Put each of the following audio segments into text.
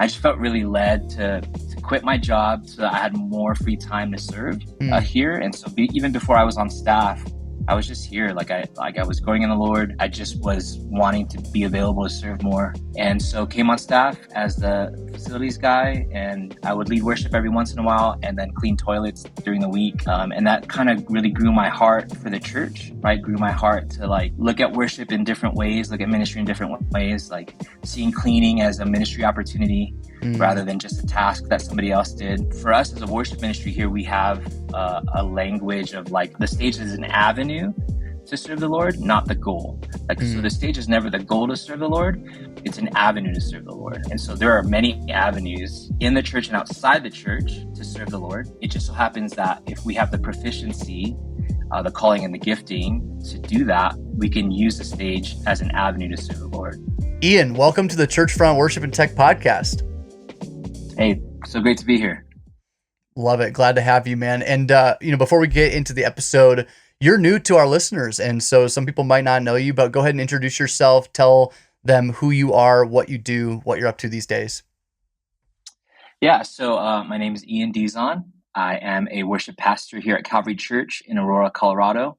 I just felt really led to quit my job so that I had more free time to serve here. And so even before I was on staff, I was just here. I was growing in the Lord. I just was wanting to be available to serve more. And so came on staff as the facilities guy, and I would lead worship every once in a while and then clean toilets during the week. And that kind of really grew my heart for the church, right? Grew my heart to look at worship in different ways, look at ministry in different ways, like seeing cleaning as a ministry opportunity rather than just a task that somebody else did. For us as a worship ministry here, we have a language of the stage is an avenue to serve the Lord, not the goal. So the stage is never the goal to serve the Lord. It's an avenue to serve the Lord. And so there are many avenues in the church and outside the church to serve the Lord. It just so happens that if we have the proficiency, the calling and the gifting to do that, we can use the stage as an avenue to serve the Lord. Ian, welcome to the Churchfront Worship and Tech podcast. Hey, so great to be here. Love it. Glad to have you, man. And, before we get into the episode, you're new to our listeners. And so some people might not know you, but go ahead and introduce yourself. Tell them who you are, what you do, what you're up to these days. Yeah. So my name is Ian Dizon. I am a worship pastor here at Calvary Church in Aurora, Colorado.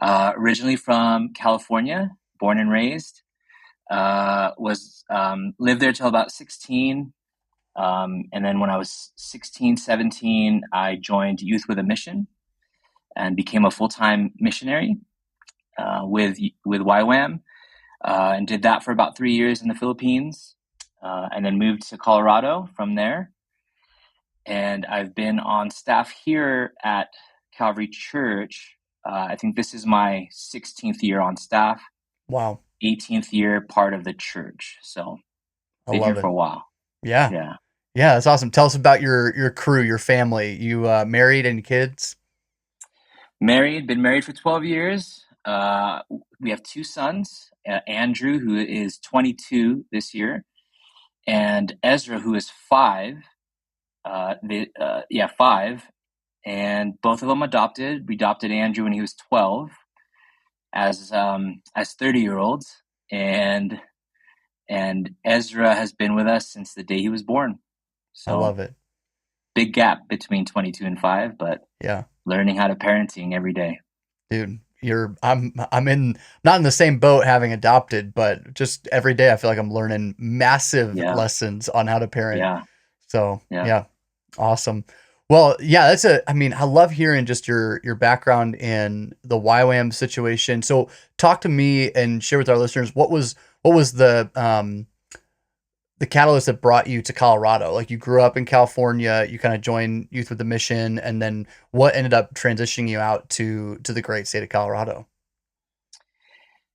Originally from California, born and raised. Lived there till about 16. And then when I was 16, 17, I joined Youth with a Mission and became a full-time missionary with YWAM, and did that for about 3 years in the Philippines, and then moved to Colorado from there. And I've been on staff here at Calvary Church. I think this is my 16th year on staff. Wow. 18th year part of the church. So been here for a while. Yeah, that's awesome. Tell us about your crew, your family. You married and kids? Been married for 12 years. We have two sons, Andrew, who is 22 this year, and Ezra, who is 5. 5. And both of them adopted. We adopted Andrew when he was 12 as 30-year-olds. And Ezra has been with us since the day he was born. So I love it. Big gap between 22 and 5, but yeah, learning how to parenting every day. Dude, I'm not in the same boat having adopted, but just every day I feel like I'm learning massive lessons on how to parent. Yeah. So yeah, awesome. Well, yeah, I love hearing just your background in the YWAM situation. So talk to me and share with our listeners, what was the catalyst that brought you to Colorado? Like, you grew up in California, you kind of joined Youth with the Mission, and then what ended up transitioning you out to the great state of Colorado?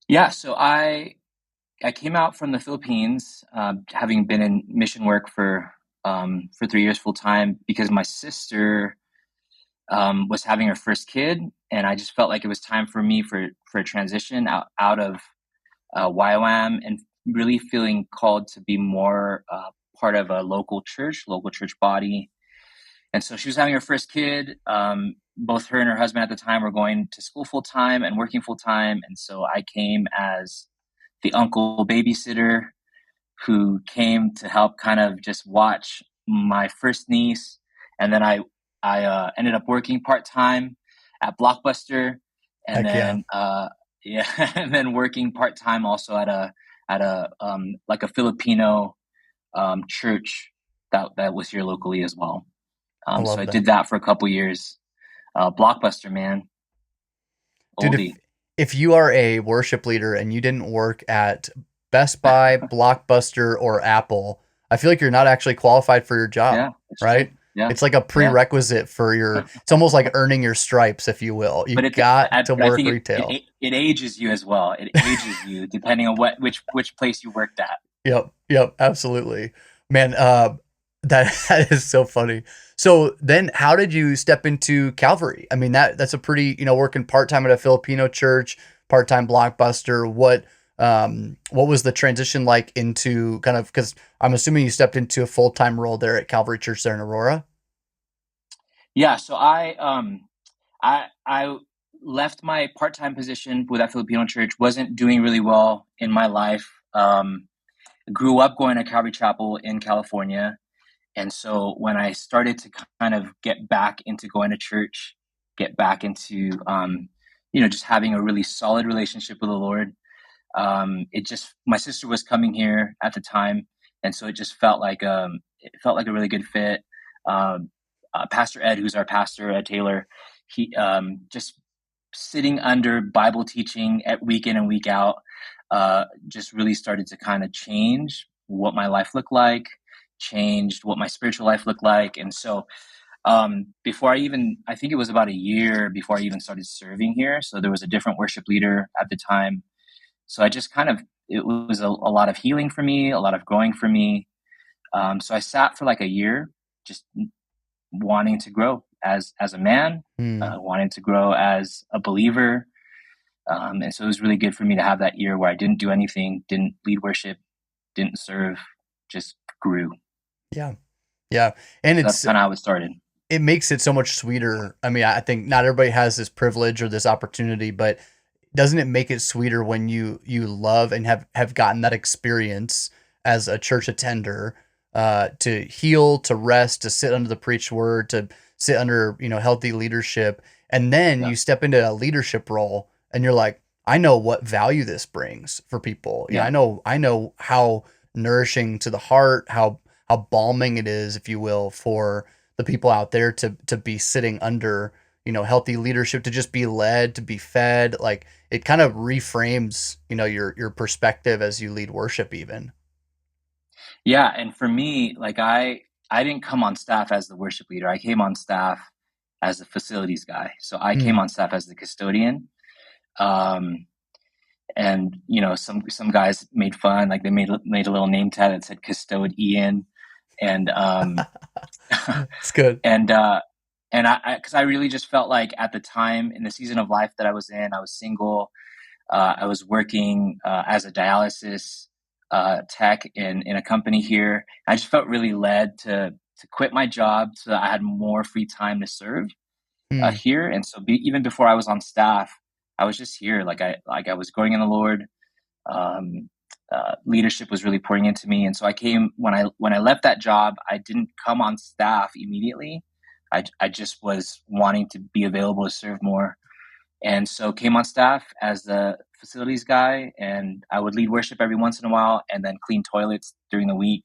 Yeah, so I came out from the Philippines, having been in mission work for 3 years full time, because my sister was having her first kid, and I just felt like it was time for me for a transition out of YWAM, and really feeling called to be more part of a local church body. And so she was having her first kid. Both her and her husband at the time were going to school full time and working full time. And so I came as the uncle babysitter who came to help kind of just watch my first niece. And then I ended up working part-time at Blockbuster, and and then working part-time also at a Filipino church that was here locally as well. So I did that for a couple years. Blockbuster, man. Dude, if you are a worship leader and you didn't work at Best Buy, Blockbuster, or Apple, I feel like you're not actually qualified for your job, right? True. Yeah. It's like a prerequisite for it's almost like earning your stripes, if you will. You got to work retail. It ages you as well. It ages you depending on which place you worked at. Yep, absolutely. Man, that is so funny. So then how did you step into Calvary? I mean, that's a pretty, working part-time at a Filipino church, part-time Blockbuster. What was the transition like into kind of, because I'm assuming you stepped into a full-time role there at Calvary Church there in Aurora? Yeah. So I left my part-time position with that Filipino church, wasn't doing really well in my life. grew up going to Calvary Chapel in California. And so when I started to kind of get back into going to church, get back into, just having a really solid relationship with the Lord, my sister was coming here at the time. And so it just felt like a really good fit. Pastor Ed, who's our pastor at Taylor, he just sitting under Bible teaching at week in and week out, just really started to kind of change what my life looked like, changed what my spiritual life looked like. And so I think it was about a year before I even started serving here. So there was a different worship leader at the time. So I just it was a lot of healing for me, a lot of growing for me. So I sat for like a year, just wanting to grow as a man, wanting to grow as a believer. And so it was really good for me to have that year where I didn't do anything, didn't lead worship, didn't serve, just grew. Yeah. Yeah. And So that's kind of how it started. it makes it so much sweeter. I mean, I think not everybody has this privilege or this opportunity, but doesn't it make it sweeter when you love and have gotten that experience as a church attender, to heal, to rest, to sit under the preached word, to sit under, healthy leadership, and then Yeah. you step into a leadership role and you're like, I know what value this brings for people. Yeah. I know how nourishing to the heart, how balming it is, if you will, for the people out there to be sitting under, healthy leadership, to just be led, to be fed. Like, it kind of reframes, your perspective as you lead worship even. Yeah. And for me, like I didn't come on staff as the worship leader. I came on staff as the facilities guy. So I came Mm. on staff as the custodian. Um, and some guys made fun, like they made a little name tag that said Custode Ian. And It's good. because I really just felt like at the time in the season of life that I was in, I was single. I was working as a dialysis tech in a company here. I just felt really led to quit my job so that I had more free time to serve Mm. here. And so even before I was on staff, I was just here. Like I was growing in the Lord. Um, Leadership was really pouring into me, and so I came when I left that job. I didn't come on staff immediately. I just was wanting to be available to serve more, and so came on staff as the facilities guy, and I would lead worship every once in a while, and then clean toilets during the week.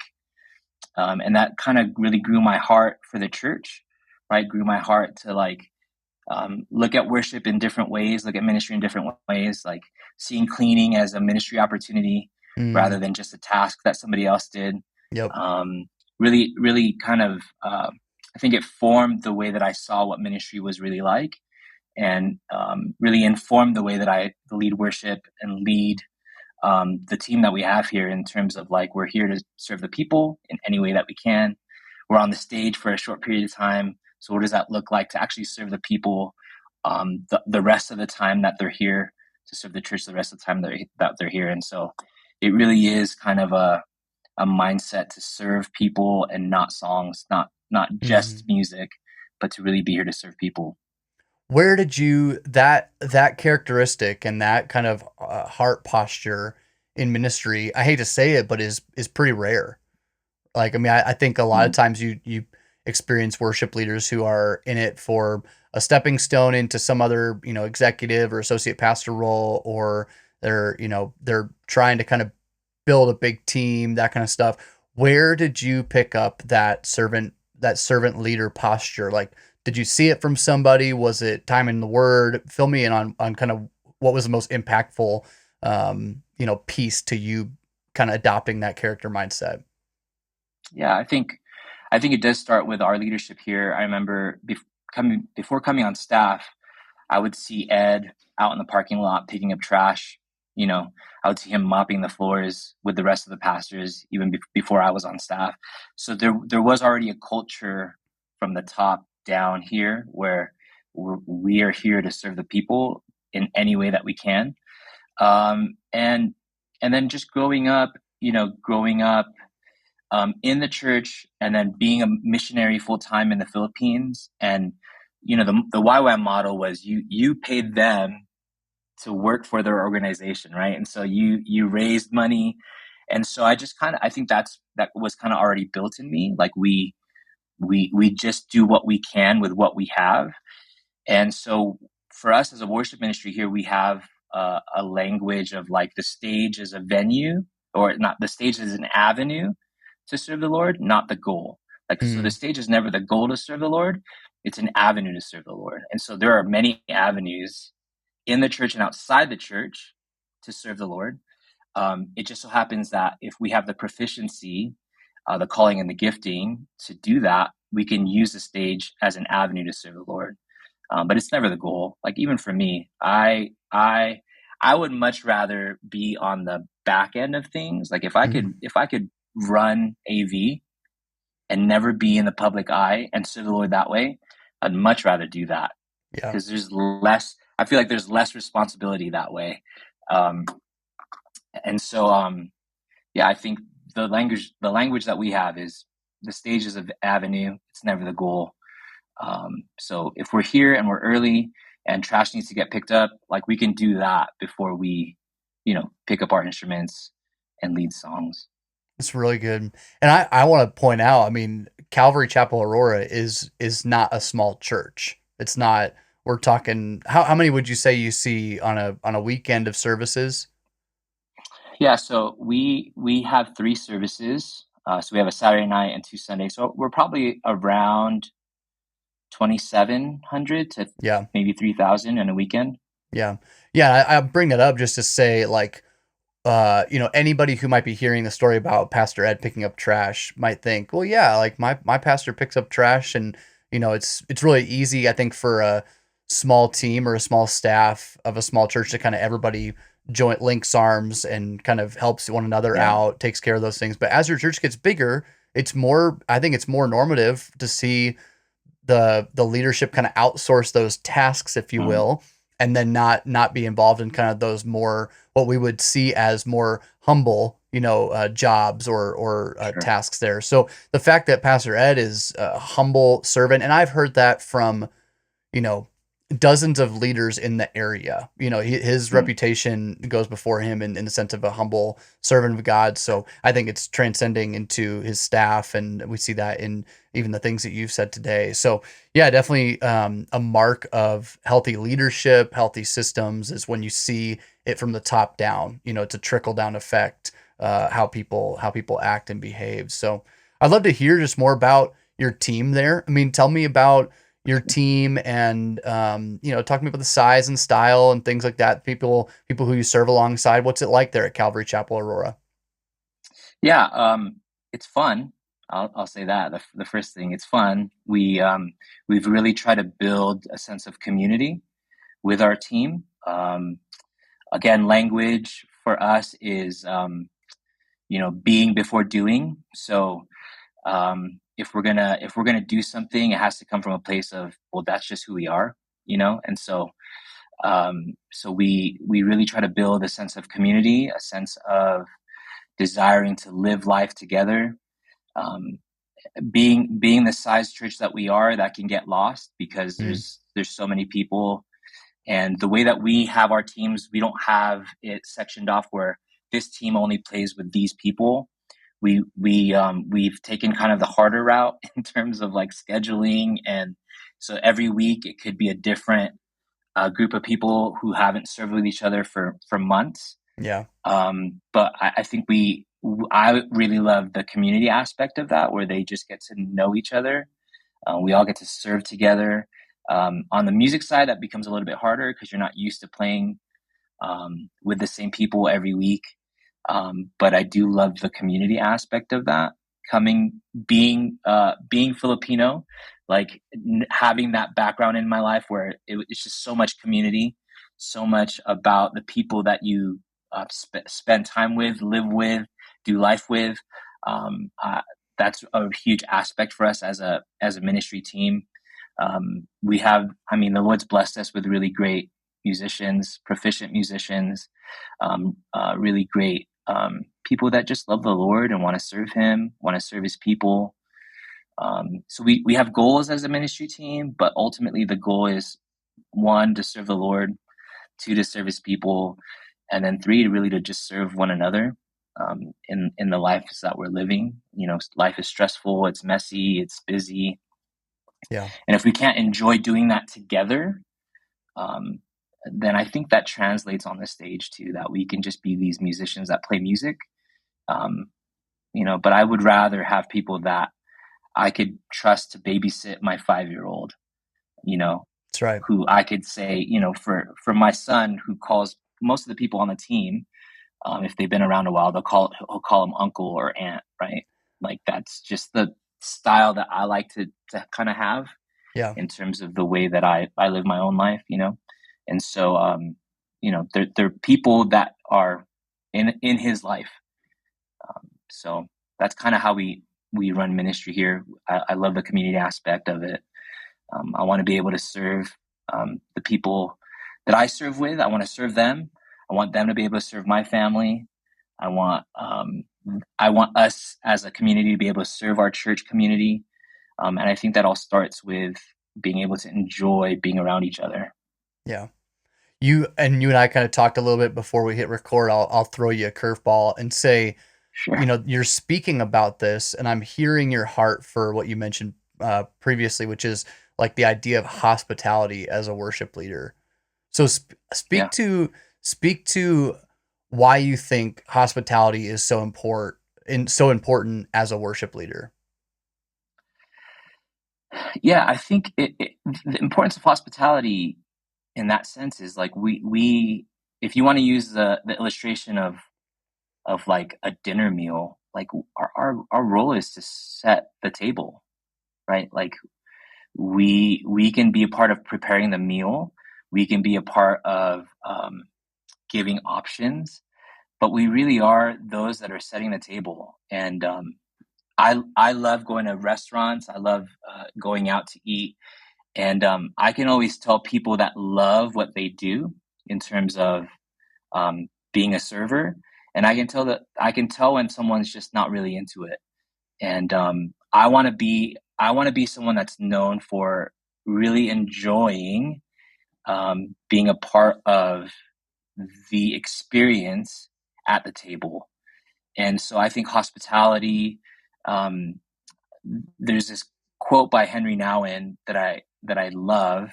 And that kind of really grew my heart for the church, right? Grew my heart to look at worship in different ways, look at ministry in different ways, like seeing cleaning as a ministry opportunity Mm. rather than just a task that somebody else did. Yep. Really, really kind of, I think it formed the way that I saw what ministry was really like, and really informed the way that I lead worship and lead the team that we have here, in terms of like, we're here to serve the people in any way that we can. We're on the stage for a short period of time. So what does that look like to actually serve the people the rest of the time that they're here, to serve the church the rest of the time that they're here? And so it really is kind of a mindset to serve people, and not songs, not just Mhm. music, but to really be here to serve people. Where did you that characteristic and that kind of heart posture in ministry? I hate to say it, but is pretty rare. Like, I mean, I think a lot of Mm. times you experience worship leaders who are in it for a stepping stone into some other, executive or associate pastor role, or they're trying to kind of build a big team, that kind of stuff. Where did you pick up that servant leader posture? Like, did you see it from somebody? Was it time in the word? Fill me in on kind of what was the most impactful, piece to you kind of adopting that character mindset. Yeah, I think it does start with our leadership here. I remember before coming on staff, I would see Ed out in the parking lot picking up trash. You know, I would see him mopping the floors with the rest of the pastors, even before I was on staff. So there was already a culture from the top down here, where we are here to serve the people in any way that we can. And then just growing up in the church, and then being a missionary full time in the Philippines. And the YWAM model was, you paid them to work for their organization, right? And so you raised money, And so I think that was kind of already built in me. Like we just do what we can with what we have. And so for us as a worship ministry here, we have a language of like the stage is a venue, or not, the stage is an avenue to serve the Lord, not the goal. Like, so the Mm, stage is never the goal to serve the Lord. It's an avenue to serve the Lord. And so there are many avenues in the church and outside the church to serve the Lord. It just so happens that if we have the proficiency, the calling and the gifting to do that, we can use the stage as an avenue to serve the Lord. But it's never the goal. Like, even for me, I would much rather be on the back end of things. Like, mm, if I could run AV and never be in the public eye and serve the Lord that way, I'd much rather do that, yeah. because there's less. I feel like there's less responsibility that way. Um, and so yeah, I think the language that we have is the stage is an avenue. It's never the goal. So if we're here and we're early and trash needs to get picked up, like, we can do that before we, pick up our instruments and lead songs. It's really good. And I want to point out, I mean, Calvary Chapel Aurora is not a small church. It's not, we're talking, how many would you say you see on a weekend of services? Yeah, so we have 3 services. So we have a Saturday night and 2 Sundays. So we're probably around 2,700 to Yeah. maybe 3,000 in a weekend. Yeah. Yeah, I bring that up just to say, like, anybody who might be hearing the story about Pastor Ed picking up trash might think, well, yeah, like my pastor picks up trash, and it's really easy, I think, for a small team or a small staff of a small church to kind of everybody joint links arms and kind of helps one another Yeah, out, takes care of those things. But as your church gets bigger, I think it's more normative to see the leadership kind of outsource those tasks, if you mm, will, and then not be involved in kind of those more what we would see as more humble, jobs or sure. tasks there. So the fact that Pastor Ed is a humble servant, and I've heard that from you know, dozens of leaders in the area. His Mm, reputation goes before him in the sense of a humble servant of God. So I think it's transcending into his staff, and we see that in even the things that you've said today. So yeah, definitely a mark of healthy leadership, healthy systems is when you see it from the top down. It's a trickle down effect. How people act and behave. So I'd love to hear just more about your team there. I mean, tell me about your team and talk to me about the size and style and things like that. People who you serve alongside. What's it like there at Calvary Chapel Aurora? yeah, it's fun. I'll say that the first thing, it's fun. We've really tried to build a sense of community with our team. Again, language for us is being before doing. So if we're gonna do something, it has to come from a place of, well, that's just who we are, and so we really try to build a sense of community, a sense of desiring to live life together. um, being the size church that we are, that can get lost because Mm, there's so many people. And the way that we have our teams, we don't have it sectioned off where this team only plays with these people. We've taken kind of the harder route in terms of like scheduling, and so every week it could be a different group of people who haven't served with each other for months. yeah. But I think I really love the community aspect of that, where they just get to know each other. We all get to serve together. On the music side, that becomes a little bit harder because you're not used to playing with the same people every week. But I do love the community aspect of that. Being Filipino, like having that background in my life where it's just so much community, so much about the people that you spend time with, live with, do life with. Um, uh, that's a huge aspect for us as a ministry team. I mean, the Lord's blessed us with really great musicians, proficient musicians, really great people that just love the Lord and want to serve Him, want to serve His people. So we have goals as a ministry team, but ultimately the goal is, one, to serve the Lord, two, to serve His people, and then three, really to just serve one another. in the lives that we're living. Life is stressful, it's messy, it's busy, Yeah. and if we can't enjoy doing that together, um, then I think that translates on the stage too. That we can just be these musicians that play music, um, But I would rather have people that I could trust to babysit my 5-year-old, you know, That's right. who I could say, for my son who calls most of the people on the team, if they've been around a while, he'll call him uncle or aunt, right? Like that's just the style that I like to kind of have Yeah. in terms of the way that I live my own life. And so, they're people that are in his life. So that's kind of how we run ministry here. I love the community aspect of it. I want to be able to serve the people that I serve with. I want to serve them. I want them to be able to serve my family. I want us as a community to be able to serve our church community. And I think that all starts with being able to enjoy being around each other. Yeah. You and I kind of talked a little bit before we hit record. I'll throw you a curveball and say, Sure. you're speaking about this, and I'm hearing your heart for what you mentioned previously, which is like the idea of hospitality as a worship leader. So Yeah. speak to why you think hospitality is so important as a worship leader. Yeah. I think the importance of hospitality in that sense is like we if you want to use the illustration of like a dinner meal, like our role is to set the table, right? Like we can be a part of preparing the meal, we can be a part of giving options, but we really are those that are setting the table. And I love going to restaurants, I love going out to eat, and I can always tell people that love what they do in terms of being a server, and I can tell when someone's just not really into it. And I want to be someone that's known for really enjoying being a part of the experience at the table. And so I think hospitality. Um, there's this quote by Henry Nouwen that I love,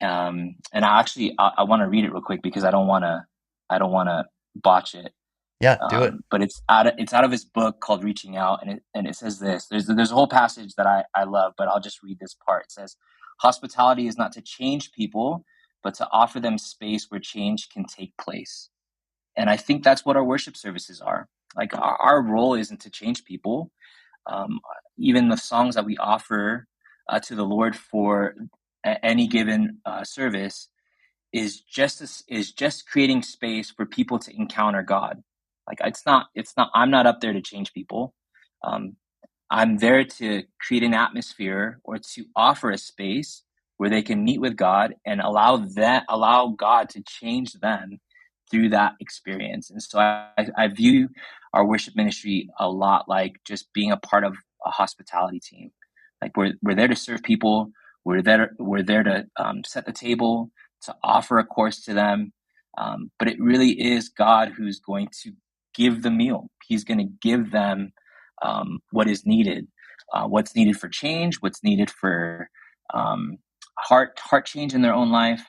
and I want to read it real quick because I don't want to botch it. Yeah, do it. But it's out of his book called Reaching Out, and it says this. There's a whole passage that I love, but I'll just read this part. It says, "Hospitality is not to change people, but to offer them space where change can take place." And I think that's what our worship services are. Like our role isn't to change people. Um, Even the songs that we offer to the Lord for any given service is just creating space for people to encounter God. Like it's not I'm not up there to change people. Um, I'm there to create an atmosphere or to offer a space where they can meet with God and allow God to change them through that experience. And so I view our worship ministry a lot like just being a part of a hospitality team. Like we're there to serve people. We're there to set the table, to offer a course to them. But it really is God who's going to give the meal. He's going to give them what is needed, what's needed for change, what's needed for um, heart change in their own life.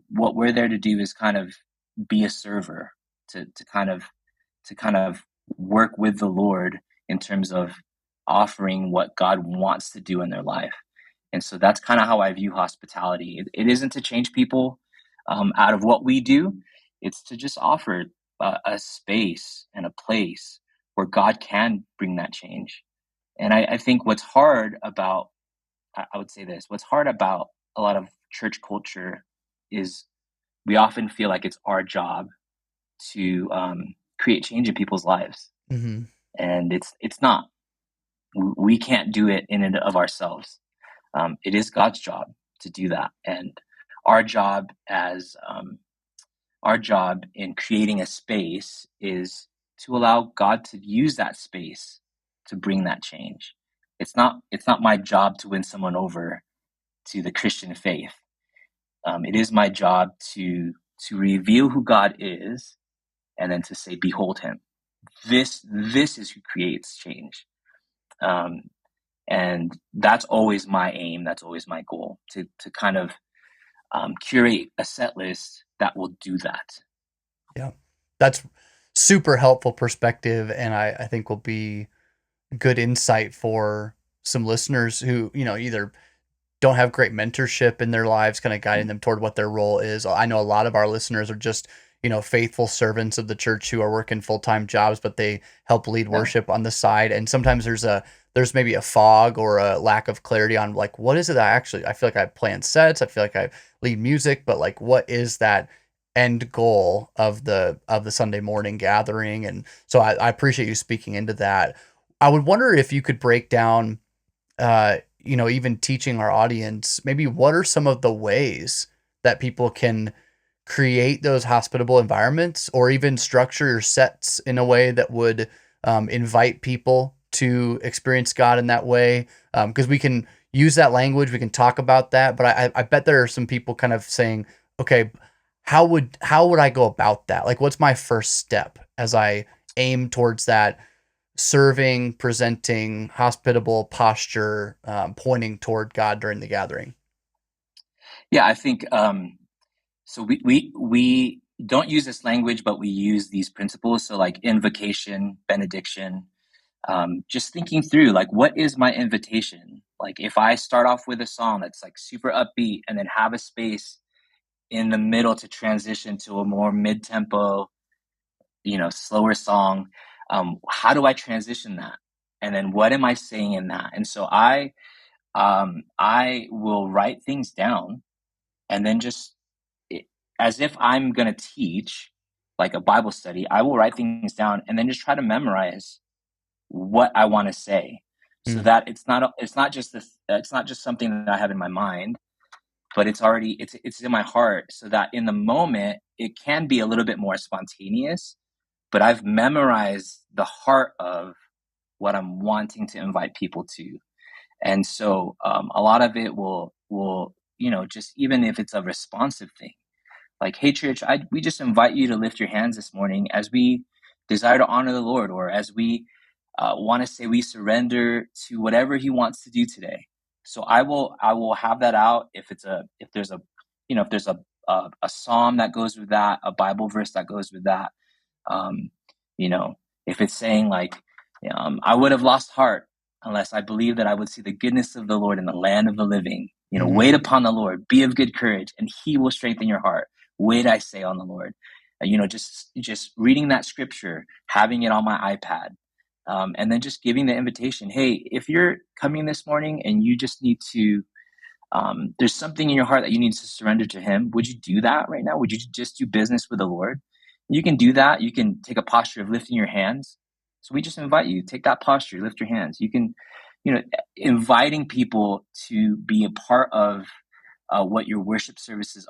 What we're there to do is kind of be a server to kind of work with the Lord in terms of offering what God wants to do in their life. And so that's kind of how I view hospitality. It isn't to change people out of what we do. It's to just offer a space and a place where God can bring that change. And I think I would say this, what's hard about a lot of church culture is we often feel like it's our job to create change in people's lives. Mm-hmm. And it's not. We can't do it in and of ourselves. It is God's job to do that. And our job as our job in creating a space is to allow God to use that space to bring that change. It's not my job to win someone over to the Christian faith. It is my job to reveal who God is, and then to say, "Behold Him." this is who creates change. Um, and that's always my aim. That's always my goal, to kind of curate a set list that will do that. Yeah. That's super helpful perspective, and I think will be good insight for some listeners who, either don't have great mentorship in their lives, kind of guiding them toward what their role is. I know a lot of our listeners are just, faithful servants of the church who are working full-time jobs, but they help lead Yeah. worship on the side. And sometimes there's maybe a fog or a lack of clarity on like, what is it I feel like I plan sets, I feel like I lead music, but like, what is that end goal of the Sunday morning gathering? And so I appreciate you speaking into that. I would wonder if you could break down, even teaching our audience, maybe what are some of the ways that people can create those hospitable environments, or even structure your sets in a way that would invite people to experience God in that way? Because we can use that language, we can talk about that, but I bet there are some people kind of saying, okay, how would I go about that? Like, what's my first step as I aim towards that serving, presenting, hospitable posture, pointing toward God during the gathering? Yeah, I think so. We don't use this language, but we use these principles. So like invocation, benediction, just thinking through like, what is my invitation? Like if I start off with a song that's like super upbeat and then have a space in the middle to transition to a more mid-tempo, slower song, how do I transition that? And then what am I saying in that? And so I will write things down, and then just as if I'm going to teach like a Bible study, I will write things down and then just try to memorize what I want to say, so Mm, that it's not just something that I have in my mind, but it's in my heart, so that in the moment it can be a little bit more spontaneous, but I've memorized the heart of what I'm wanting to invite people to. And so a lot of it will just, even if it's a responsive thing, like, hey church, we just invite you to lift your hands this morning as we desire to honor the Lord, or as we want to say we surrender to whatever he wants to do today. So I will have that out. If there's a psalm that goes with that, a Bible verse that goes with that, um, you know, if it's saying like, I would have lost heart unless I believed that I would see the goodness of the Lord in the land of the living. Wait mhm. upon the Lord, be of good courage, and he will strengthen your heart. Wait, I say, on the Lord. Just reading that scripture, having it on my iPad, and then just giving the invitation. Hey, if you're coming this morning and you just need to, there's something in your heart that you need to surrender to him, would you do that right now? Would you just do business with the Lord? You can do that. You can take a posture of lifting your hands. So we just invite you, take that posture, lift your hands. You can, inviting people to be a part of what your worship services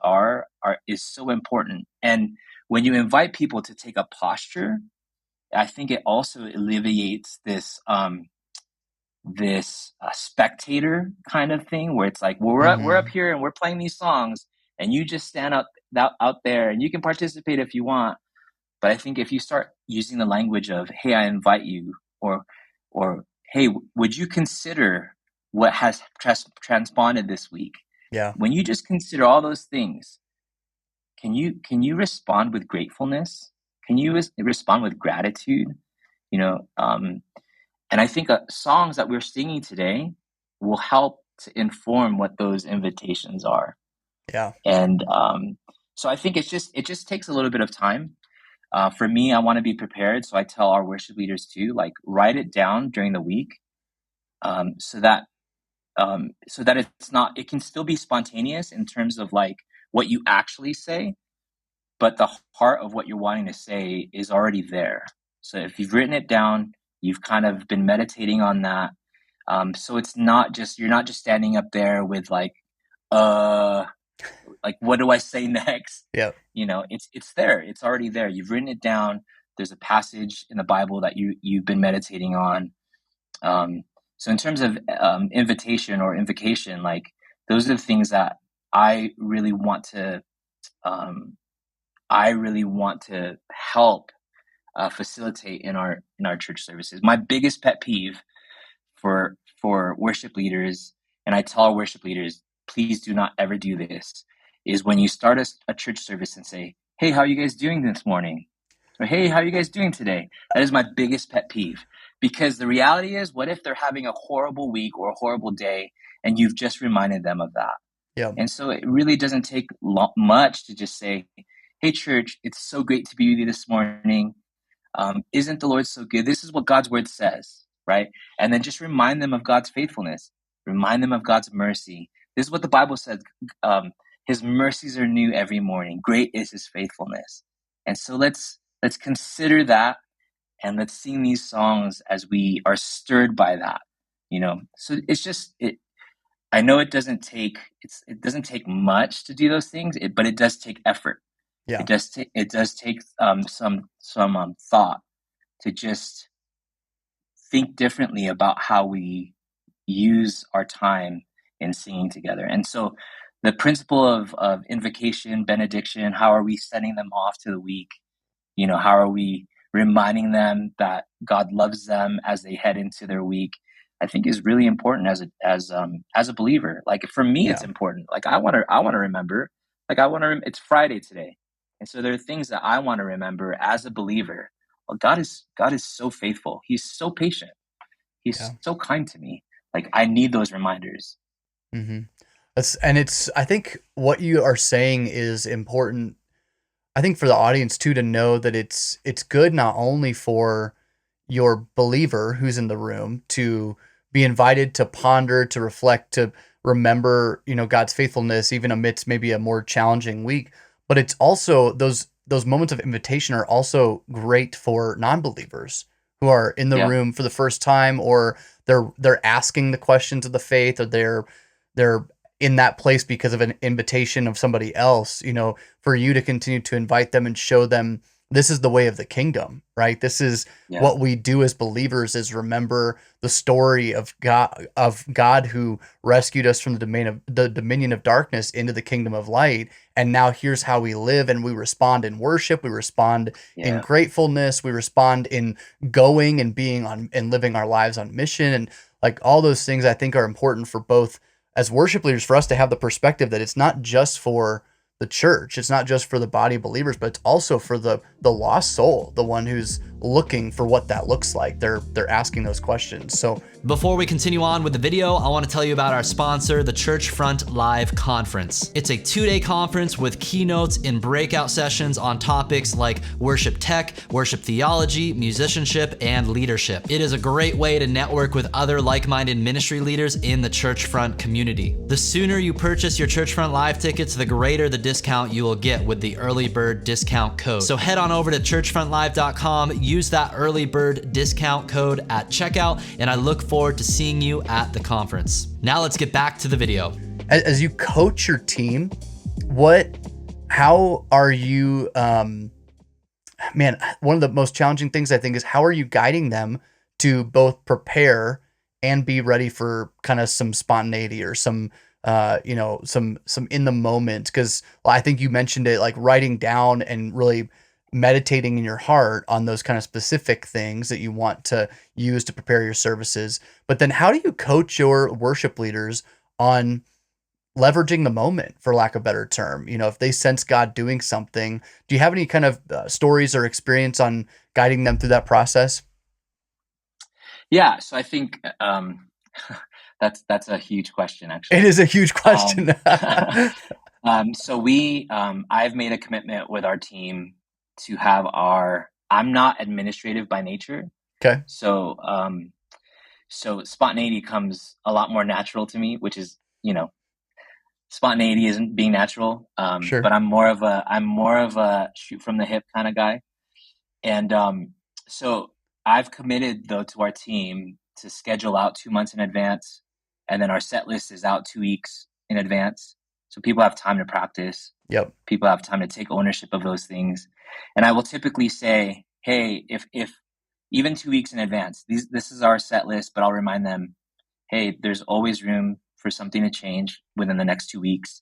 is so important. And when you invite people to take a posture, I think it also alleviates this spectator kind of thing, where it's like, well, we're up Mhm. here and we're playing these songs, and you just stand out there and you can participate if you want. But I think if you start using the language of, hey, I invite you, or hey, would you consider what has transponded this week? Yeah. When you just consider all those things, can you respond with gratefulness? Can you respond with gratitude? You know, um, and I think songs that we're singing today will help to inform what those invitations are. Yeah. And so I think it just takes a little bit of time. For me, I want to be prepared, so I tell our worship leaders too, like, write it down during the week, um, so that so that it can still be spontaneous in terms of like what you actually say, but the heart of what you're wanting to say is already there. So if you've written it down, you've kind of been meditating on that. So you're not just standing up there with uh, like, what do I say next? Yeah. It's there. It's already there. You've written it down. There's a passage in the Bible that you've been meditating on. Um, so in terms of invitation or invocation, like, those are the things that I really want to um, I really want to help facilitate in our church services. My biggest pet peeve for worship leaders, and I tell our worship leaders, please do not ever do this, is when you start a church service and say, hey, how are you guys doing this morning? Or hey, how are you guys doing today? That is my biggest pet peeve. Because the reality is, what if they're having a horrible week or a horrible day and you've just reminded them of that? Yeah. And so it really doesn't take much to just say, hey, church, it's so great to be with you this morning. Isn't the Lord so good? This is what God's word says, right? And then just remind them of God's faithfulness. Remind them of God's mercy. This is what the Bible says. His mercies are new every morning. Great is his faithfulness. And so let's consider that, and let's sing these songs as we are stirred by that. So it's just I know it doesn't take much to do those things, but it does take effort. Yeah. It does take some thought to just think differently about how we use our time in singing together. And so the principle of invocation, benediction, how are we sending them off to the week? How are we reminding them that God loves them as they head into their week? I think is really important as a believer. Like for me, it's important. Like I want to remember. Like it's Friday today, and so there are things that I want to remember as a believer. Well, God is so faithful. He's so patient. He's so kind to me. Like I need those reminders. Mm-hmm. I think what you are saying is important. I think for the audience too, to know that it's good not only for your believer who's in the room to be invited to ponder, to reflect, to remember, God's faithfulness even amidst maybe a more challenging week, but it's also those moments of invitation are also great for non-believers who are in the room for the first time, or they're asking the questions of the faith, or they're in that place because of an invitation of somebody else, for you to continue to invite them and show them this is the way of the kingdom, right? This is what we do as believers, is remember the story of God who rescued us from the dominion of darkness into the kingdom of light. And now here's how we live, and we respond in worship, we respond in gratefulness, we respond in going and being on and living our lives on mission. And like all those things I think are important for both as worship leaders, for us to have the perspective that it's not just for the church, it's not just for the body of believers, but it's also for the lost soul, the one who's looking for what that looks like. They're asking those questions. So before we continue on with the video, I want to tell you about our sponsor, the Churchfront Live Conference. It's a 2-day conference with keynotes and breakout sessions on topics like worship tech, worship theology, musicianship, and leadership. It is a great way to network with other like-minded ministry leaders in the Churchfront community. The sooner you purchase your Churchfront Live tickets, the greater the discount you will get with the early bird discount code. So head on over to churchfrontlive.com, use that early bird discount code at checkout, and I look forward to seeing you at the conference. Now let's get back to the video. As you coach your team, how are you, one of the most challenging things I think is how are you guiding them to both prepare and be ready for kind of some spontaneity or some in the moment? Because I think you mentioned it, like writing down and really meditating in your heart on those kind of specific things that you want to use to prepare your services. But then how do you coach your worship leaders on leveraging the moment, for lack of a better term? If they sense God doing something, do you have any kind of stories or experience on guiding them through that process? Yeah. So I think, that's a huge question, actually. It is a huge question. So I've made a commitment with our team to have I'm not administrative by nature. Okay. So spontaneity comes a lot more natural to me, which is, spontaneity isn't being natural. Sure. But I'm more of a shoot from the hip kind of guy. And so I've committed though to our team to schedule out 2 months in advance. And then our set list is out 2 weeks in advance. So people have time to practice. Yep. People have time to take ownership of those things. And I will typically say, hey, if even 2 weeks in advance, this is our set list, but I'll remind them, hey, there's always room for something to change within the next 2 weeks.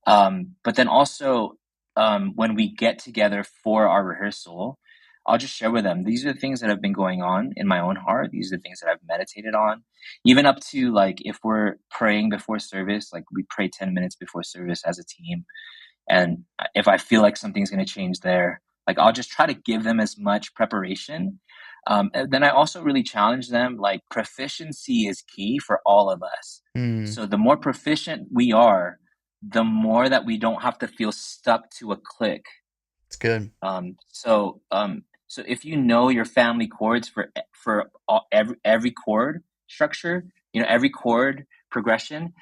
But then also when we get together for our rehearsal, I'll just share with them, these are the things that have been going on in my own heart. These are the things that I've meditated on, even up to like, if we're praying before service, like we pray 10 minutes before service as a team. And if I feel like something's going to change there, like I'll just try to give them as much preparation. And then I also really challenge them, like proficiency is key for all of us. So the more proficient we are, the more that we don't have to feel stuck to a click. It's good. So if you know your family chords for every chord structure, every chord progression,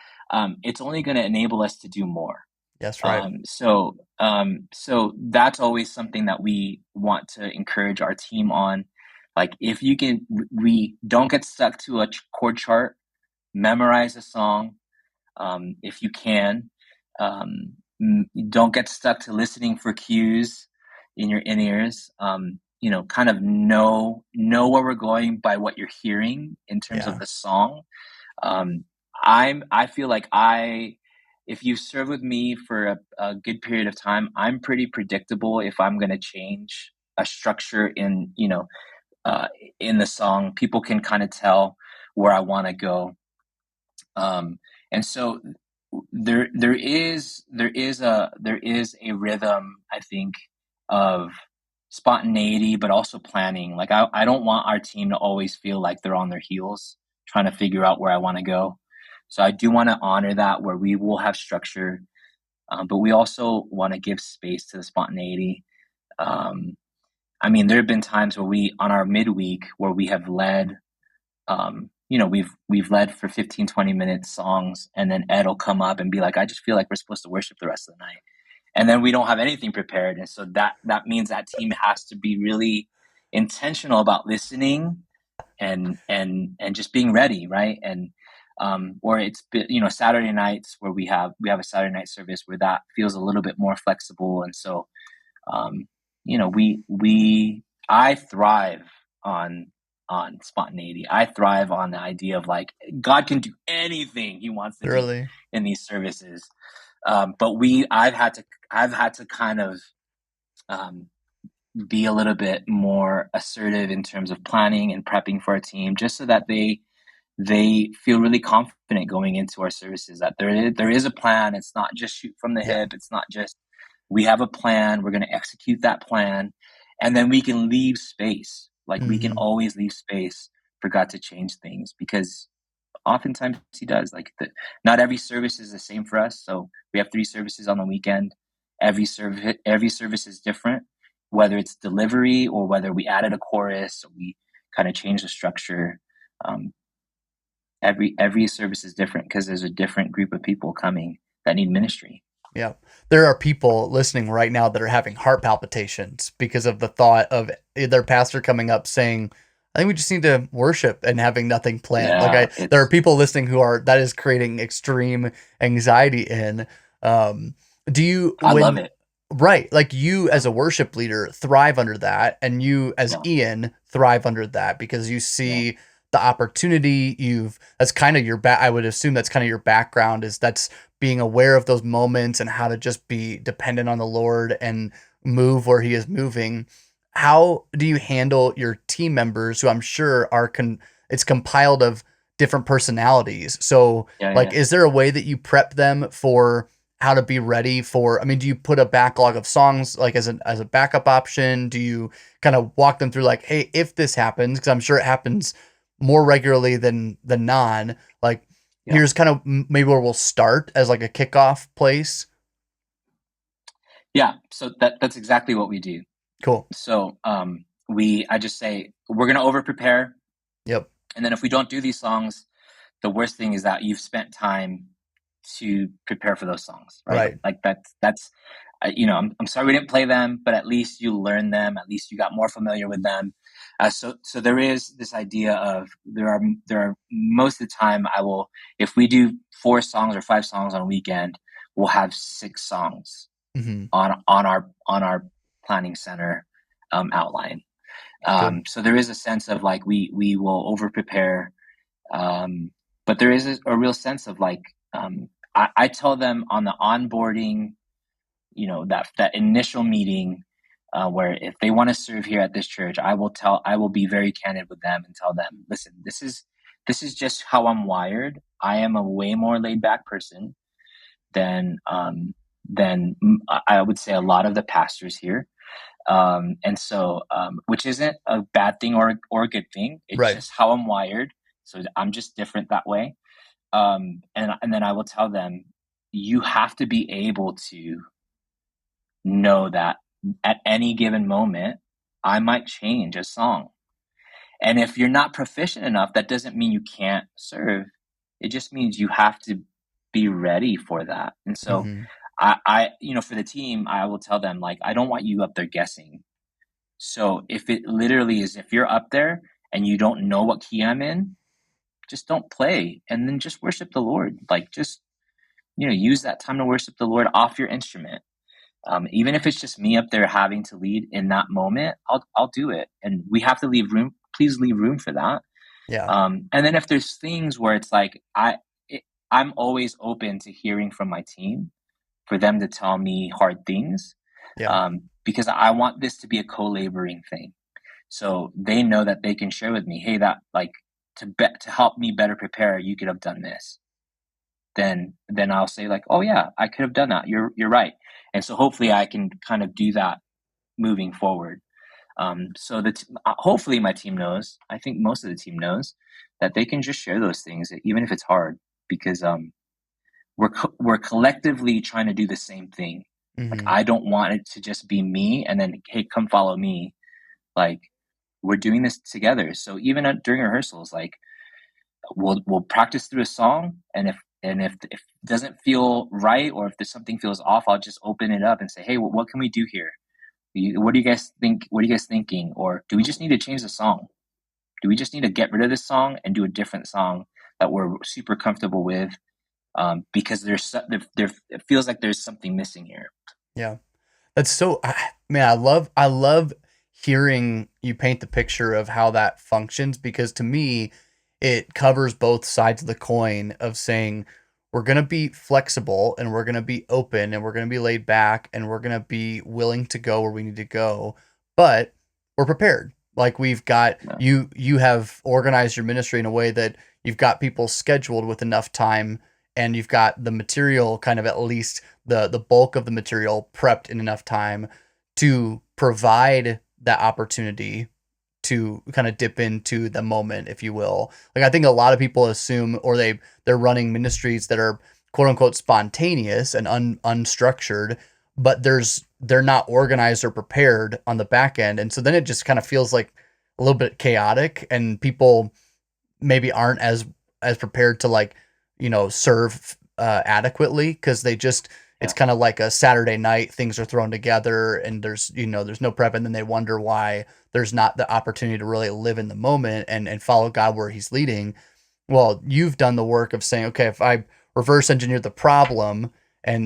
it's only going to enable us to do more. That's right. So that's always something that we want to encourage our team on. Like, if you can, we don't get stuck to a chord chart. Memorize a song, if you can. Don't get stuck to listening for cues in your in-ears. Kind of know where we're going by what you're hearing in terms of the song. I feel like if you serve with me for a good period of time, I'm pretty predictable if I'm going to change a structure in the song. People can kind of tell where I want to go. And so there is a rhythm, I think, of spontaneity, but also planning. Like I don't want our team to always feel like they're on their heels trying to figure out where I want to go. So I do want to honor that, where we will have structure, but we also want to give space to the spontaneity. There have been times where on our midweek, where we have led, we've led for 15, 20 minutes songs, and then Ed will come up and be like, I just feel like we're supposed to worship the rest of the night. And then we don't have anything prepared. And so that means that team has to be really intentional about listening and just being ready. Right. And, or it's, Saturday nights where we have a Saturday night service where that feels a little bit more flexible. And so, I thrive on spontaneity. I thrive on the idea of like, God can do anything he wants to do in these services. But I've had to kind of be a little bit more assertive in terms of planning and prepping for our team, just so that they feel really confident going into our services, that there is a plan. It's not just shoot from the hip. It's not just, we have a plan, we're going to execute that plan, and then we can leave space. Like we can always leave space for God to change things, because oftentimes he does. Like not every service is the same for us. So we have 3 services on the weekend. Every service is different, whether it's delivery or whether we added a chorus or we kind of changed the structure. Every service is different because there's a different group of people coming that need ministry. Yeah. There are people listening right now that are having heart palpitations because of the thought of their pastor coming up saying, I think we just need to worship, and having nothing planned. There are people listening that is creating extreme anxiety in. I love it. Right. Like you as a worship leader thrive under that, and you as Ian thrive under that because you see the opportunity. That's kind of I would assume that's kind of your background, is that's being aware of those moments and how to just be dependent on the Lord and move where he is moving. How do you handle your team members, who I'm sure it's compiled of different personalities? So is there a way that you prep them for how to be ready for, do you put a backlog of songs like as a backup option? Do you kind of walk them through like, hey, if this happens, because I'm sure it happens more regularly than non, like here's kind of maybe where we'll start as like a kickoff place. Yeah. So that's exactly what we do. Cool. So I just say, we're going to over prepare. Yep. And then if we don't do these songs, the worst thing is that you've spent time to prepare for those songs. Right. Like that's I'm sorry we didn't play them, but at least you learned them. At least you got more familiar with them. So there is this idea of there are most of the time if we do 4 songs or 5 songs on a weekend, we'll have 6 songs on our planning center outline. So there is a sense of like we will over prepare, but there is a real sense of like I tell them on the onboarding, that initial meeting, where if they want to serve here at this church, I will be very candid with them and tell them, listen, this is just how I'm wired. I am a way more laid back person than I would say a lot of the pastors here. And so, which isn't a bad thing or a good thing. It's Right. just how I'm wired. So I'm just different that way. And then I will tell them, you have to be able to know that at any given moment, I might change a song. And if you're not proficient enough, that doesn't mean you can't serve. It just means you have to be ready for that. And so Mm-hmm. I for the team, I will tell them, like, I don't want you up there guessing. So if it literally is, if you're up there and you don't know what key I'm in, just don't play, and then just worship the Lord. Like, just, use that time to worship the Lord off your instrument. Even if it's just me up there having to lead in that moment, I'll do it. And we have to leave room. Please leave room for that. Yeah. And then if there's things where it's like, I'm always open to hearing from my team for them to tell me hard things. Yeah. Because I want this to be a co-laboring thing. So they know that they can share with me, hey, that, like, to help me better prepare, you could have done this. Then I'll say, like, oh yeah, I could have done that. You're right. And so hopefully I can kind of do that moving forward. So hopefully my team knows, I think most of the team knows, that they can just share those things, even if it's hard, because we're collectively trying to do the same thing. Mm-hmm. Like, I don't want it to just be me and then, hey, come follow me. Like, we're doing this together. So even during rehearsals, like, we'll practice through a song, and if it doesn't feel right, or if there's something feels off, I'll just open it up and say, hey, what can we do here? What do you guys think? What are you guys thinking? Or do we just need to change the song? Do we just need to get rid of this song and do a different song that we're super comfortable with? Because there it feels like there's something missing here. Yeah. That's so, man, I love hearing you paint the picture of how that functions, because to me, it covers both sides of the coin of saying, we're going to be flexible and we're going to be open and we're going to be laid back and we're going to be willing to go where we need to go, but we're prepared. Like, we've got, you have organized your ministry in a way that you've got people scheduled with enough time, and you've got the material, kind of, at least the bulk of the material, prepped in enough time to provide that opportunity to kind of dip into the moment, if you will. Like, I think a lot of people assume, or they're running ministries that are quote unquote spontaneous and unstructured, but they're not organized or prepared on the back end. And so then it just kind of feels like a little bit chaotic, and people maybe aren't as prepared to, like, serve adequately, because they just, it's kind of like a Saturday night, things are thrown together and there's no prep, and then they wonder why there's not the opportunity to really live in the moment and follow God where he's leading. Well, you've done the work of saying, okay, if I reverse engineer the problem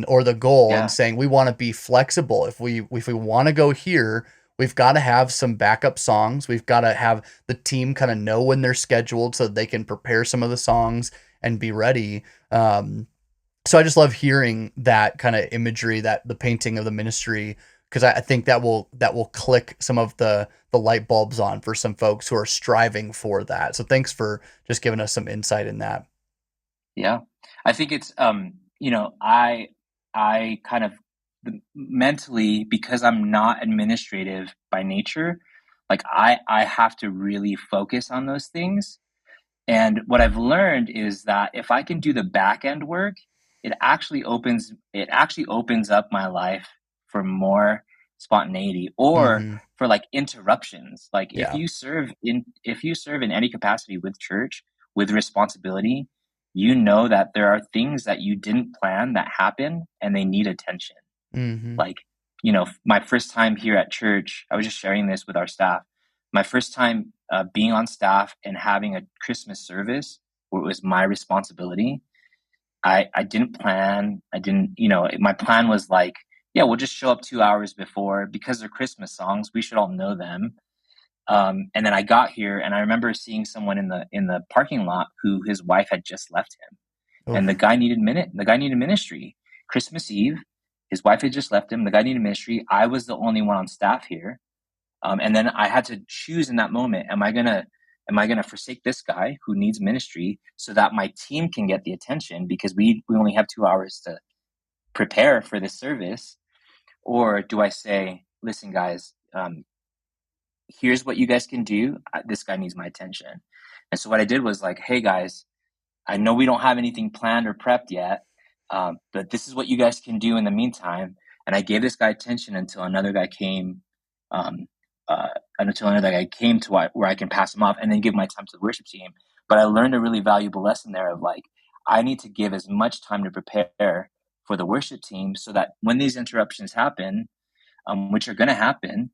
or the goal, and saying, we want to be flexible. If we want to go here, we've got to have some backup songs. We've got to have the team kind of know when they're scheduled so that they can prepare some of the songs and be ready. So I just love hearing that kind of imagery, that the painting of the ministry, because I think that will click some of the light bulbs on for some folks who are striving for that. So thanks for just giving us some insight in that. Yeah, I think it's I kind of mentally, because I'm not administrative by nature, like, I have to really focus on those things. And what I've learned is that if I can do the back end work, it actually opens up my life for more spontaneity, or for, like, interruptions. Like, if you serve in any capacity with church, with responsibility, that there are things that you didn't plan that happen and they need attention. Like, my first time here at church, I was just sharing this with our staff. My first time being on staff and having a Christmas service where it was my responsibility, I didn't plan. My plan was like, yeah, we'll just show up 2 hours before, because they're Christmas songs. We should all know them. And then I got here, and I remember seeing someone in the parking lot who his wife had just left him. And the guy needed ministry Christmas Eve. His wife had just left him. The guy needed ministry. I was the only one on staff here. And then I had to choose in that moment, am I gonna forsake this guy who needs ministry so that my team can get the attention, because we only have 2 hours to prepare for this service? Or do I say, listen, guys, here's what you guys can do. This guy needs my attention. And so what I did was like, hey guys, I know we don't have anything planned or prepped yet, but this is what you guys can do in the meantime. And I gave this guy attention until another guy came, to where I can pass him off and then give my time to the worship team. But I learned a really valuable lesson there of like, I need to give as much time to prepare for the worship team so that when these interruptions happen, which are going to happen,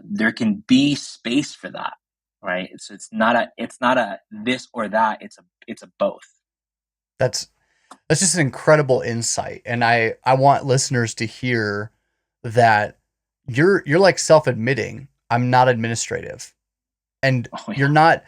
there can be space for that, right? So it's not a this or that. It's a both. That's just an incredible insight, and I want listeners to hear that you're like self-admitting, I'm not administrative, and you're not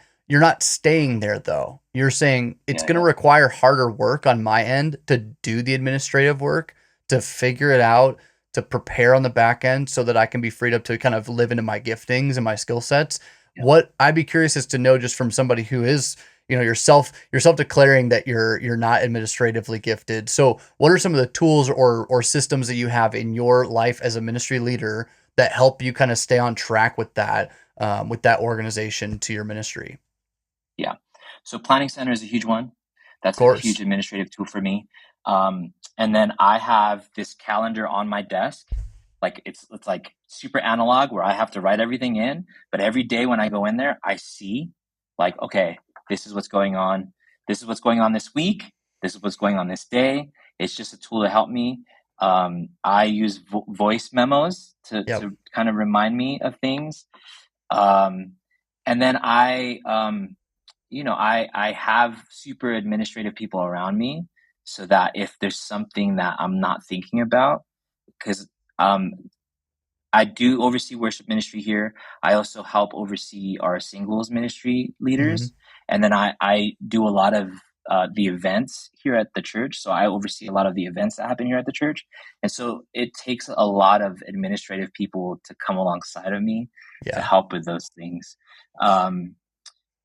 staying there though. You're saying it's going to require harder work on my end to do the administrative work, to figure it out, to prepare on the back end so that I can be freed up to kind of live into my giftings and my skill sets. Yeah. What I'd be curious is to know, just from somebody who is, you're self-declaring that you're not administratively gifted. So what are some of the tools or systems that you have in your life as a ministry leader that help you kind of stay on track with that organization to your ministry? Yeah. So Planning Center is a huge one. That's a huge administrative tool for me. And then I have this calendar on my desk. Like it's like super analog where I have to write everything in, but every day when I go in there, I see like, okay, this is what's going on. This is what's going on this week. This is what's going on this day. It's just a tool to help me. I use voice memos to kind of remind me of things. And then I have super administrative people around me so that if there's something that I'm not thinking about, because I do oversee worship ministry here. I also help oversee our singles ministry leaders. Mm-hmm. And then I do a lot of the events here at the church. So I oversee a lot of the events that happen here at the church. And so it takes a lot of administrative people to come alongside of me to help with those things. And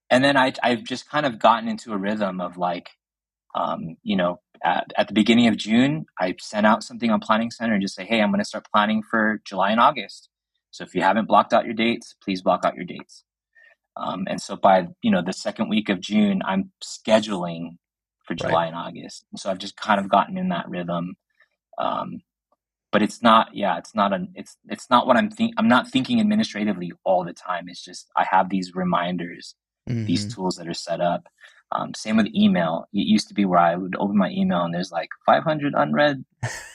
then I've just kind of gotten into a rhythm of like, at the beginning of June, I sent out something on Planning Center and just say, hey, I'm going to start planning for July and August. So if you haven't blocked out your dates, please block out your dates. And so by, the second week of June, I'm scheduling for July and August. And so I've just kind of gotten in that rhythm. But it's not what I'm not thinking administratively all the time. It's just, I have these reminders, these tools that are set up. Same with email. It used to be where I would open my email and there's like 500 unread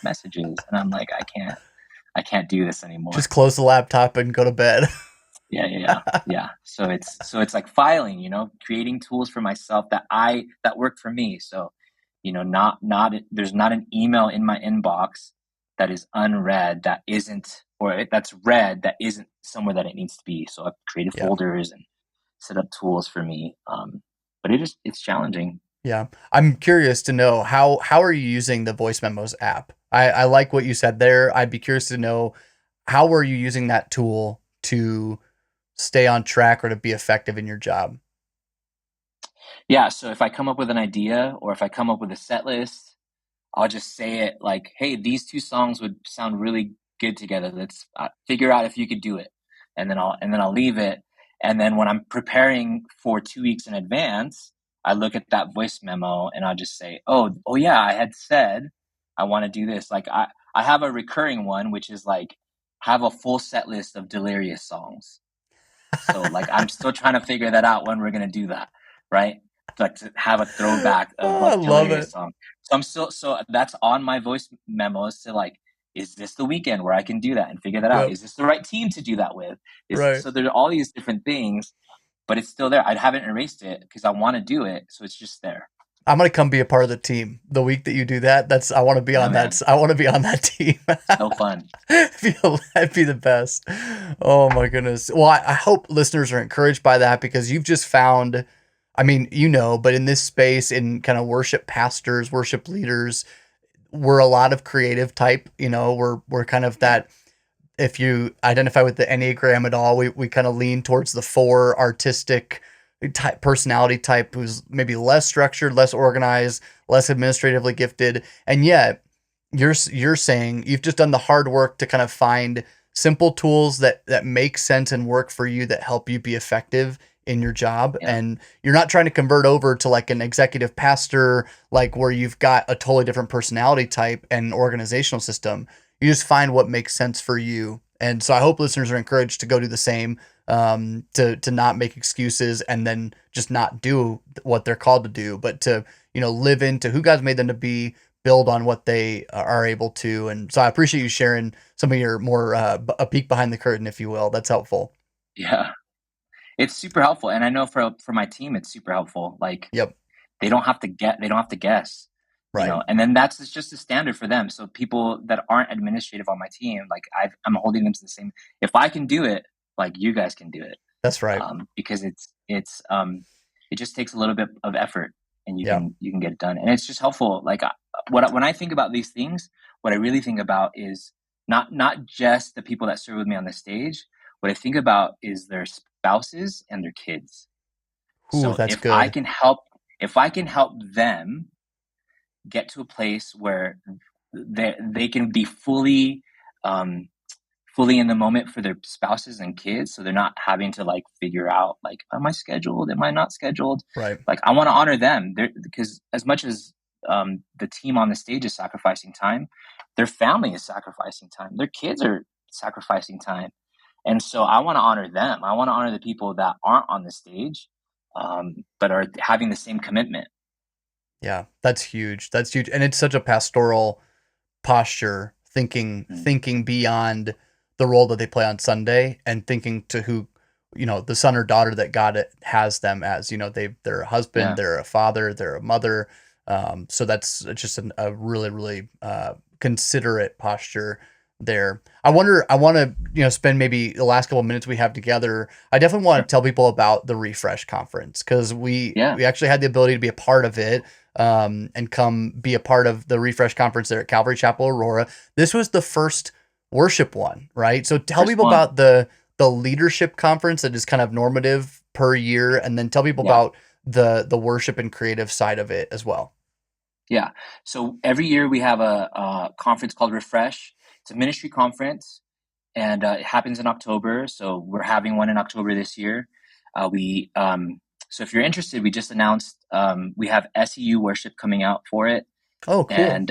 messages. And I'm like, I can't do this anymore. Just close the laptop and go to bed. Yeah. So it's like filing, creating tools for myself that work for me. So, there's not an email in my inbox that is unread, that's read that isn't somewhere that it needs to be. So I've created folders and set up tools for me. But it's challenging. Yeah. I'm curious to know how are you using the Voice Memos app? I like what you said there. I'd be curious to know, how are you using that tool to stay on track or to be effective in your job? Yeah. So if I come up with an idea or if I come up with a set list, I'll just say it like, hey, these two songs would sound really good together. Let's figure out if you could do it. And then I'll leave it. And then when I'm preparing for 2 weeks in advance, I look at that voice memo and I'll just say, oh yeah, I had said I want to do this. Like I have a recurring one, which is like, have a full set list of Delirious songs. So like, I'm still trying to figure that out when we're going to do that. Right. Like to have a throwback of like Delirious song. So that's on my voice memos to like, is this the weekend where I can do that and figure that out? Is this the right team to do that with? So there are all these different things, but it's still there. I haven't erased it because I want to do it. So it's just there. I'm going to come be a part of the team the week that you do that. I want to be on that. I want to be on that team. So fun. That'd be the best. Oh my goodness. Well, I hope listeners are encouraged by that, because you've just found, but in this space, in kind of worship pastors, worship leaders, we're a lot of creative type, we're kind of Yeah. that. If you identify with the Enneagram at all, we kind of lean towards the 4 artistic type personality type, who's maybe less structured, less organized, less administratively gifted. And yet you're saying you've just done the hard work to kind of find simple tools that make sense and work for you, that help you be effective in your job. Yeah. And you're not trying to convert over to like an executive pastor, like where you've got a totally different personality type and organizational system. You just find what makes sense for you. And so I hope listeners are encouraged to go do the same, to not make excuses and then just not do what they're called to do, but to, live into who God's made them to be, build on what they are able to. And so I appreciate you sharing some of your more, a peek behind the curtain, if you will. That's helpful. Yeah. It's super helpful. And I know for my team, it's super helpful. Like Yep. they don't have to guess, Right. and then it's just a standard for them. So people that aren't administrative on my team, like I'm holding them to the same, if I can do it, like you guys can do it. That's right. Because it just takes a little bit of effort, and Yeah. you can get it done. And it's just helpful. Like when I think about these things, what I really think about is not just the people that serve with me on the stage. What I think about is their spouses and their kids. Ooh, So that's if I good. can help them get to a place where they can be fully in the moment for their spouses and kids, so they're not having to like figure out like, am I scheduled, am I not scheduled? Right. Like I want to honor them, because as much as the team on the stage is sacrificing time, their family is sacrificing time, their kids are sacrificing time. And so I want to honor them. I want to honor the people that aren't on the stage, but are having the same commitment. Yeah, that's huge. That's huge. And it's such a pastoral posture, thinking beyond the role that they play on Sunday, and thinking to who, the son or daughter that God has them as. They're a husband, Yeah. they're a father, they're a mother. So that's just a really, really considerate posture there. I want to, spend maybe the last couple of minutes we have together. I definitely want to tell people about the Refresh Conference, because we actually had the ability to be a part of it, and come be a part of the Refresh Conference there at Calvary Chapel, Aurora. This was the first worship one, right? So tell people about the leadership conference that is kind of normative per year, and then tell people about the worship and creative side of it as well. Yeah. So every year we have a conference called Refresh. It's a ministry conference, and it happens in October. So we're having one in October this year. So if you're interested, we just announced we have SEU worship coming out for it. Oh, cool. And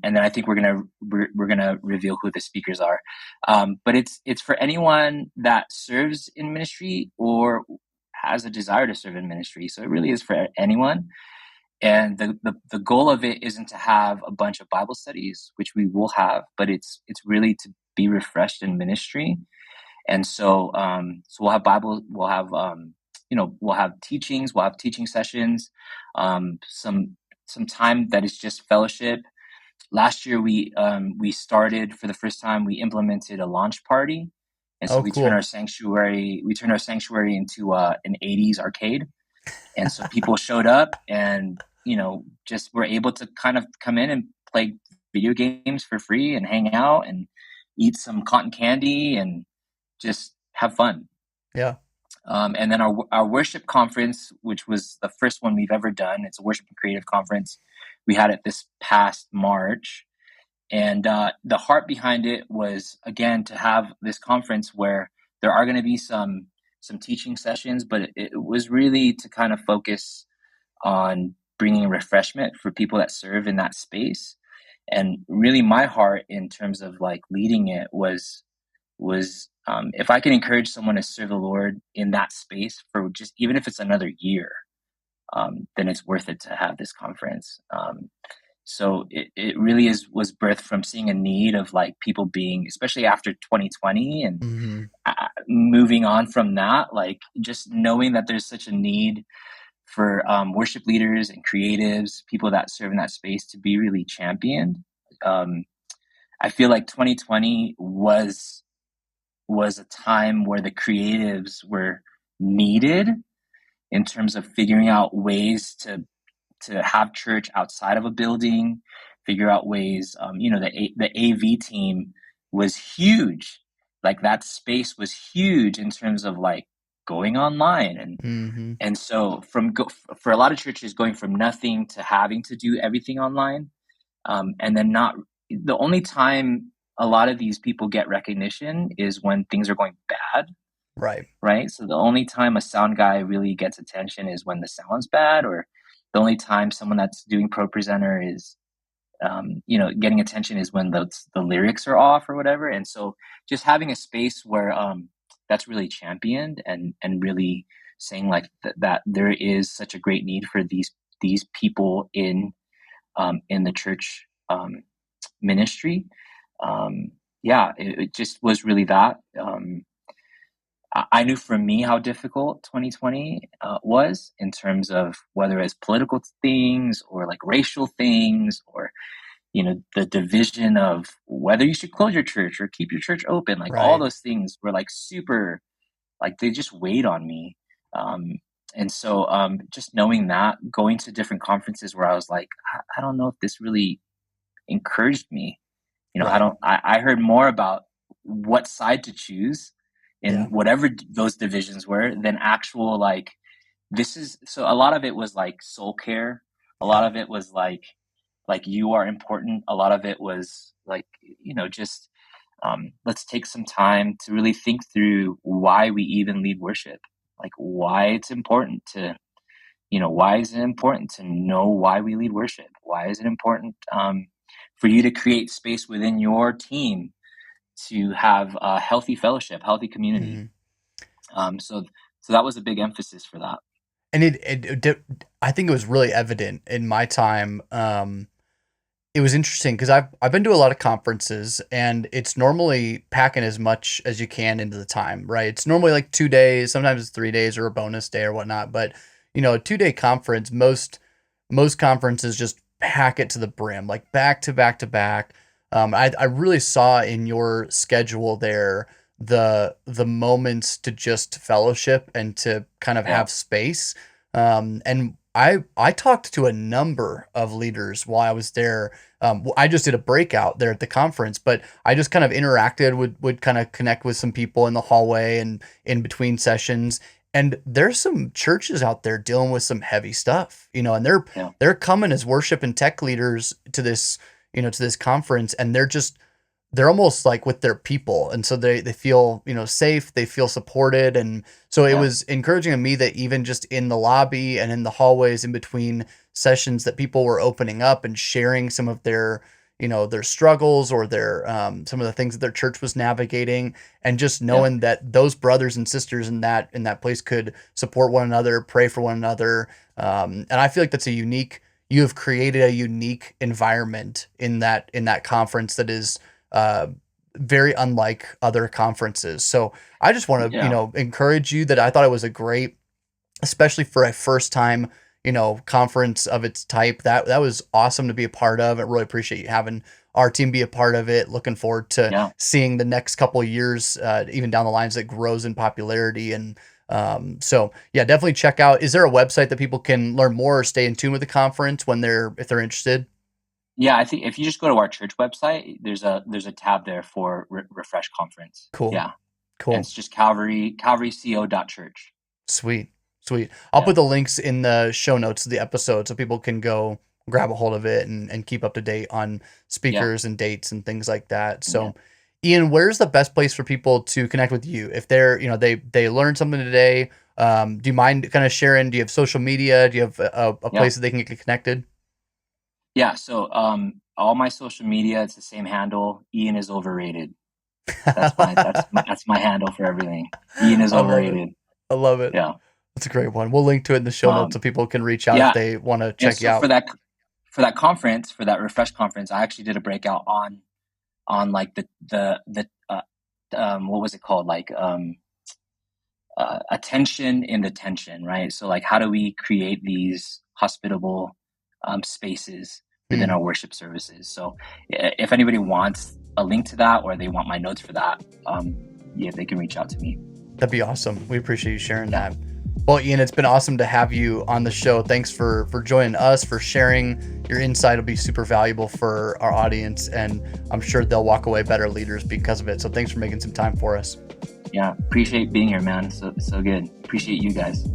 then I think we're gonna reveal who the speakers are. But it's for anyone that serves in ministry or has a desire to serve in ministry. So it really is for anyone. And the goal of it isn't to have a bunch of Bible studies, which we will have, but it's really to be refreshed in ministry. And so we'll have Bible, we'll have we'll have teachings, we'll have teaching sessions, some time that is just fellowship. Last year we started, for the first time, we implemented a launch party. And so we cool. turned our sanctuary into an 80s arcade. And so people showed up, and just were able to kind of come in and play video games for free and hang out and eat some cotton candy and just have fun. Yeah. And then our worship conference, which was the first one we've ever done, it's a worship and creative conference. We had it this past March. And the heart behind it was, again, to have this conference where there are going to be some teaching sessions, but it was really to kind of focus on bringing refreshment for people that serve in that space. And really my heart in terms of like leading it was if I can encourage someone to serve the Lord in that space for just, even if it's another year, then it's worth it to have this conference. So it really was birthed from seeing a need of like people being, especially after 2020 and moving on from that, like just knowing that there's such a need for worship leaders and creatives, people that serve in that space, to be really championed. I feel like 2020 was a time where the creatives were needed in terms of figuring out ways to have church outside of a building, figure out ways. The AV team was huge. Like that space was huge in terms of like going online, and so for a lot of churches, going from nothing to having to do everything online, and then not the only time a lot of these people get recognition is when things are going bad. Right. So the only time a sound guy really gets attention is when the sound's bad, or the only time someone that's doing pro presenter is, getting attention is when the lyrics are off or whatever. And so just having a space where that's really championed and really saying like that there is such a great need for these people in the church ministry. It just was really that. I knew for me how difficult 2020 was in terms of whether it's political things or like racial things, or the division of whether you should close your church or keep your church open. Like all those things were like super, like they just weighed on me. And so just knowing that, going to different conferences where I was like, I don't know if this really encouraged me. I heard more about what side to choose in whatever those divisions were than actual, like, so a lot of it was like soul care. A lot of it was like you are important. A lot of it was like, just let's take some time to really think through why we even lead worship, like why it's important to, why is it important to know why we lead worship? Why is it important for you to create space within your team to have a healthy fellowship, healthy community? So that was a big emphasis for that. And I think it was really evident in my time. It was interesting because I've been to a lot of conferences, and it's normally packing as much as you can into the time, right? It's normally like 2 days, sometimes it's 3 days or a bonus day or whatnot. But a 2-day conference, most conferences just pack it to the brim, like back to back to back. I really saw in your schedule there the moments to just fellowship and to kind of have space. And I talked to a number of leaders while I was there. I just did a breakout there at the conference, but I just kind of interacted, would kind of connect with some people in the hallway and in between sessions. And there's some churches out there dealing with some heavy stuff, and they're coming as worship and tech leaders to this, to this conference, and they're almost like with their people. And so they feel, safe, they feel supported. And so it was encouraging to me that even just in the lobby and in the hallways in between sessions, that people were opening up and sharing some of their, their struggles or their, some of the things that their church was navigating, and just knowing that those brothers and sisters in that place could support one another, pray for one another. And I feel like you have created a unique environment in that conference that is, very unlike other conferences. So I just want to, encourage you that I thought it was a great, especially for a first time, conference of its type. That was awesome to be a part of. I really appreciate you having our team be a part of it. Looking forward to seeing the next couple of years, even down the lines, that grows in popularity. And so definitely check out. Is there a website that people can learn more or stay in tune with the conference if they're interested? Yeah, I think if you just go to our church website, there's a tab there for Refresh Conference. Cool. Yeah. Cool. And it's just calvaryco.church. Sweet. I'll put the links in the show notes of the episode so people can go grab a hold of it and keep up to date on speakers and dates and things like that. So Ian, where's the best place for people to connect with you? If they're, they learned something today, do you mind kind of sharing? Do you have social media? Do you have a place that they can get connected? Yeah. So, all my social media, it's the same handle. Ian is overrated. That's my handle for everything. Ian is overrated. I love it. Yeah. That's a great one. We'll link to it in the show notes so people can reach out if they want to check you out. For that conference, for that Refresh conference, I actually did a breakout on like the what was it called? Like, attention in the tension, right? So like, how do we create these hospitable spaces within our worship services? So if anybody wants a link to that, or they want my notes for that, they can reach out to me. That'd be awesome. We appreciate you sharing that. Well, Ian, it's been awesome to have you on the show. Thanks for joining us, for sharing your insight. It'll be super valuable for our audience, and I'm sure they'll walk away better leaders because of it. So thanks for making some time for us. Yeah, appreciate being here, man. So good. Appreciate you guys.